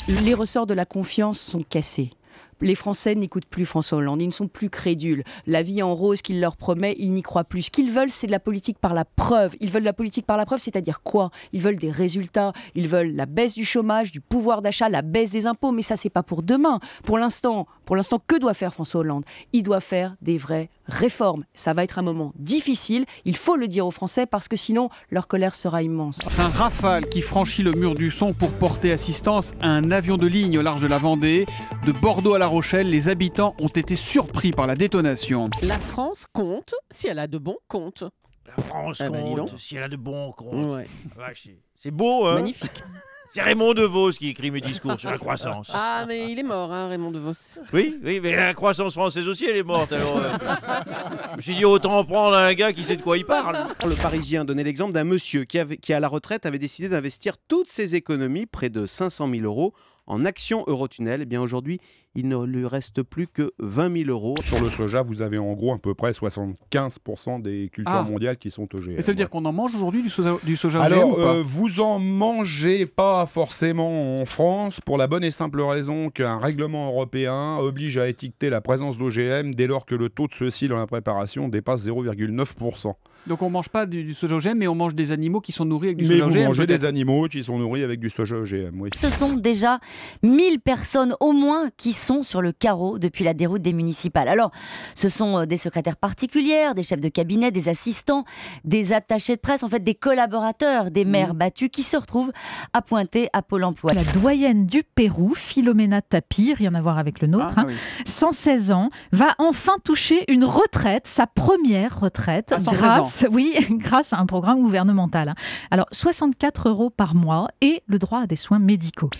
Les ressorts de la confiance sont cassés. Les Français n'écoutent plus François Hollande, ils ne sont plus crédules. La vie en rose qu'il leur promet, ils n'y croient plus. Ce qu'ils veulent, c'est de la politique par la preuve. Ils veulent de la politique par la preuve, c'est-à-dire quoi? Ils veulent des résultats, ils veulent la baisse du chômage, du pouvoir d'achat, la baisse des impôts, mais ça, c'est pas pour demain. Pour l'instant, que doit faire François Hollande? Il doit faire des vraies réformes. Ça va être un moment difficile, il faut le dire aux Français, parce que sinon, leur colère sera immense. Un Rafale qui franchit le mur du son pour porter assistance à un avion de ligne au large de la Vendée. De Bordeaux à La Rochelle, les habitants ont été surpris par la détonation. La France compte si elle a de bons comptes. La France compte si elle a de bons comptes. Ouais. C'est beau, hein? Magnifique. C'est Raymond DeVos qui écrit mes discours sur la croissance. Ah, mais il est mort, hein, Raymond DeVos. Oui, mais la croissance française aussi, elle est morte. Alors, je me suis dit, autant prendre un gars qui sait de quoi il parle. Le Parisien donnait l'exemple d'un monsieur qui, à la retraite, avait décidé d'investir toutes ses économies, près de 500 000 euros, en actions Eurotunnel. Eh bien aujourd'hui, il ne lui reste plus que 20 000 euros. Sur le soja, vous avez en gros à peu près 75% des cultures mondiales qui sont OGM. Et ça veut dire qu'on en mange aujourd'hui du soja OGM Alors, ou pas vous en mangez pas forcément en France, pour la bonne et simple raison qu'un règlement européen oblige à étiqueter la présence d'OGM dès lors que le taux de ceux-ci dans la préparation dépasse 0,9%. Donc on mange pas du soja OGM, mais on mange des animaux qui sont nourris avec du Mais soja OGM. vous mangez des animaux qui sont nourris avec du soja OGM, oui. Ce sont déjà 1000 personnes au moins qui sont sur le carreau depuis la déroute des municipales. Alors, ce sont des secrétaires particulières, des chefs de cabinet, des assistants, des attachés de presse, en fait des collaborateurs des maires battus qui se retrouvent à pointer à Pôle emploi. La doyenne du Pérou, Philomena Tapi, rien à voir avec le nôtre, 116 ans, va enfin toucher une retraite, sa première retraite, grâce à un programme gouvernemental. Alors, 64 € par mois et le droit à des soins médicaux.